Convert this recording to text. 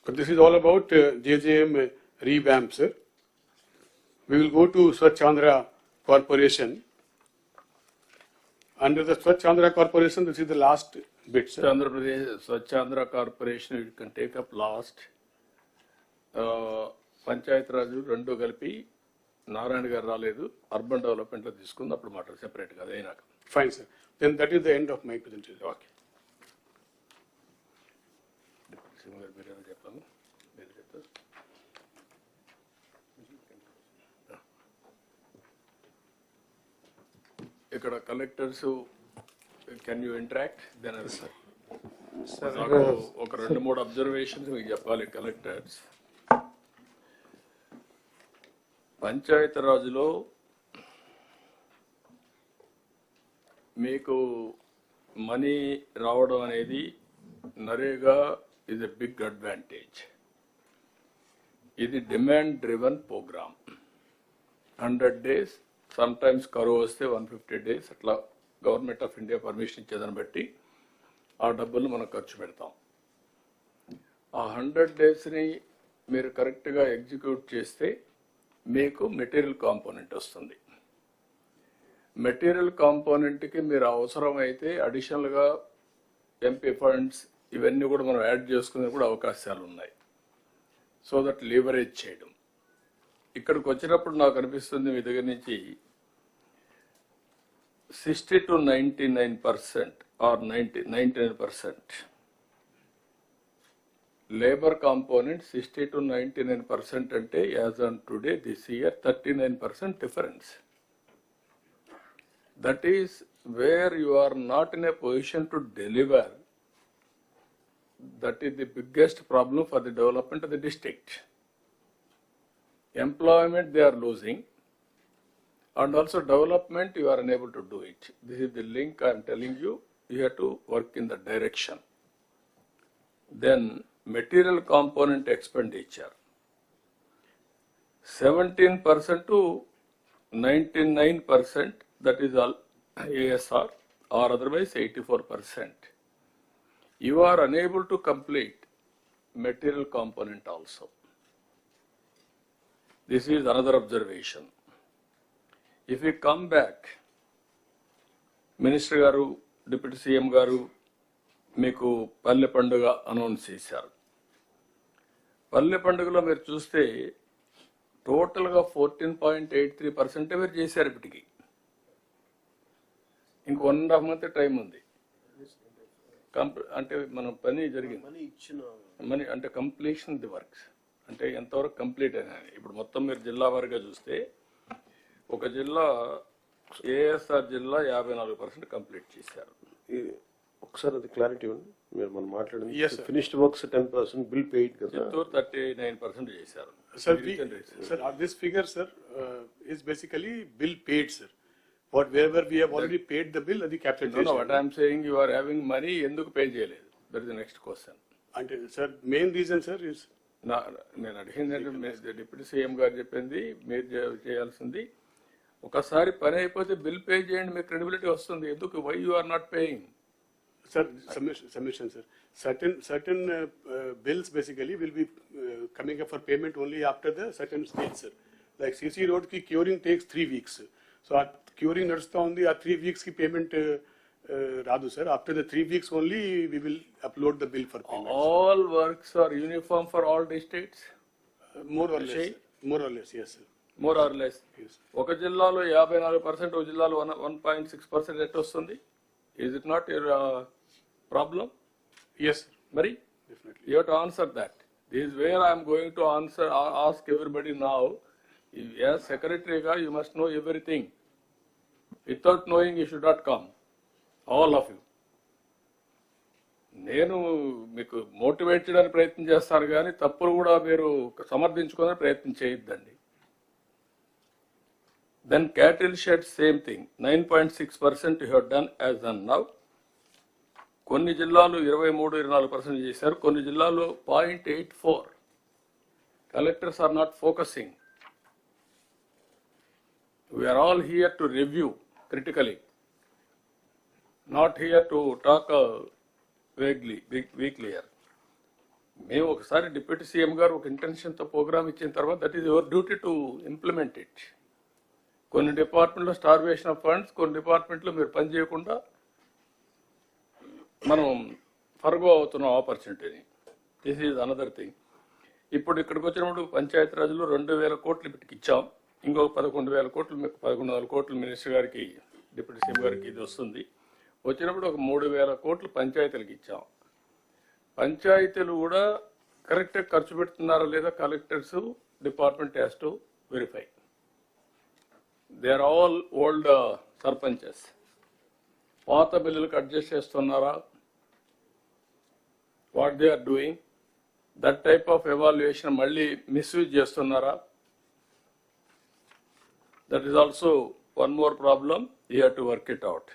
But this is all about JJM revamp, sir. We will go to Swachh Andhra Corporation. Under the Swachh Andhra Corporation, this is the last bit, sir. Andhra Pradesh, Swachh Andhra Corporation, you can take up last. Panchayat Raju, Rendu Kalpi, Narayana garu raledu, urban development lo తీసుకుంది అప్పుడు మాట separate గా అదైనాక. Fine, sir. Then that is the end of my presentation. Okay. చెప్పాను మీరు చెప్తారు. ఇక్కడ collectors can you interact then నాకు ఒక 2-3 అబ్జర్వేషన్స్ మీకు చెప్పాలి. కలెక్టర్స్ పంచాయతీ రాజులో మీకు మనీ రావడం అనేది NREGA is a big advantage. ఇది demand driven programme. 100 days, sometimes కరువు వస్తే 150 days అట్లా గవర్నమెంట్ ఆఫ్ ఇండియా పర్మిషన్ ఇచ్చేదాన్ని బట్టి ఆ డబ్బులు మనం ఖర్చు పెడతాం. ఆ 100 daysని మీరు కరెక్ట్గా ఎగ్జిక్యూట్ చేస్తే మీకు మెటీరియల్ కాంపోనెంట్ వస్తుంది. మెటీరియల్ కాంపోనెంట్కి మీరు అవసరమైతే అడిషనల్గా ఎంపీ ఫండ్స్ ఇవన్నీ కూడా మనం యాడ్ చేసుకునే కూడా అవకాశాలు ఉన్నాయి. సో దట్ లీవరేజ్ చేయడం. ఇక్కడికి వచ్చినప్పుడు నాకు అనిపిస్తుంది మీ దగ్గర నుంచి 60 to 99% or 99% labour component 60 to 99% అంటే as on today this year 39% difference. That is where you are not in a position to deliver. That is the biggest problem for the development of the district. Employment they are losing, and also development you are unable to do it. This is the link I am telling you. You have to work in that direction. Then material component expenditure 17% to 99%, that is all ASR, or otherwise 84%. You are unable to complete material component also. This is another observation. If we come back, Minister Garu, Deputy CM Garu, మీకు పల్లె పండుగ announce చేశారు. పల్లె పండుగలో మీరు చూస్తే టోటల్గా 14.83% మీరు చేశారు. ఇప్పటికి ఇంక 1.5 month టైం ఉంది. అంటే మన పని జరిగింది, మనీ అంటే కంప్లీషన్ ది వర్క్స్ అంటే ఎంతవరకు కంప్లీట్ అయినా. ఇప్పుడు మొత్తం మీరు జిల్లా వారిగా చూస్తే ఒక జిల్లా ఏఎస్ఆర్ జిల్లా 54% కంప్లీట్ చేశారు. ఒకసారి అది క్లారిటీ ఉంది. మీరు మనం మాట్లాడింది ఫినిష్డ్ వర్క్స్ 10%, బిల్ పెయిడ్ కదా, 39% చేశారు. Sir, this figure, sir, is basically bill paid, sir. Wherever we have already paid the bill, the capitalization. No, what I am saying, you are having money, ఎందుకు pay చేయలేదు? That is the next question. అంటే sir, main reason, sir, is నేను అడిగిందంటే deputy CM గారు చెప్పింది మీరు చేయాల్సింది. ఒకసారి పని అయిపోతే బిల్ పే చేయండి, మీకు క్రెడిబిలిటీ వస్తుంది. ఎందుకు why you are not paying? Sir, submission, sir. Certain bills basically will be coming up for payment only after the certain stage, sir. Like CC Road ki curing takes 3 weeks. So our curing నడుస్తా ఉంది. ఆ 3 weeks ki payment రాదు, sir. After the 3 weeks only we will upload the bill for payment. All works are uniform for all districts? More or less, yes, sir. More or less. Yes. ఒక జిల్లాలో 54%, ఒక జిల్లాలో 1.6% at వస్తుంది. Is it not your problem? Yes, sir. Mari? Definitely. You have to answer that. This is where I am going to ask everybody now. As secretary, you must know everything. Without knowing, you should not come. All of you. నేను మీకు motivate చేయడానికి ప్రయత్నం చేస్తారు కానీ తప్పులు కూడా మీరు సమర్థించుకోవడానికి ప్రయత్నం చేయొద్దండి. Then cattle shed, same thing. 9.6% you have done as on now. కొన్ని జిల్లాలు 23-24% చేశారు. కొన్ని జిల్లాలు 0.84. Collectors are not focusing. We are all here to review critically, not here to talk vaguely, weakly here. మేము ఒకసారి డిప్యూటీ సీఎం గారు ఒక ఇంటెన్షన్తో programme ఇచ్చిన తర్వాత that is your duty to implement it. కొన్ని డిపార్ట్మెంట్లో స్టార్వేషన్ ఆఫ్ ఫండ్స్, కొన్ని డిపార్ట్మెంట్లో మీరు పని చేయకుండా మనం ఫర్గో అవుతున్న ఆపర్చునిటీని. This is another thing. ఇప్పుడు ఇక్కడికి వచ్చినప్పుడు పంచాయతీ రాజులు 2,000 కోట్లు ఇప్పటికి ఇచ్చాం. ఇంకొక 11,000 కోట్లు, మీకు 11,000 కోట్లు మినిస్టర్ గారికి, డిప్యూటీ సీఎం గారికి ఇది వస్తుంది. వచ్చినప్పుడు ఒక 3,000 కోట్లు పంచాయతీలకు ఇచ్చాం. పంచాయతీలు కూడా కరెక్ట్గా ఖర్చు పెడుతున్నారా లేదా collectors, department has to verify. They are all old sarpanches. పాత బిల్లులకు అడ్జస్ట్ చేస్తున్నారా, what they are doing, that type of evaluation మళ్ళీ మిస్యూజ్ చేస్తున్నారా? That is also one more problem. You have to work it out.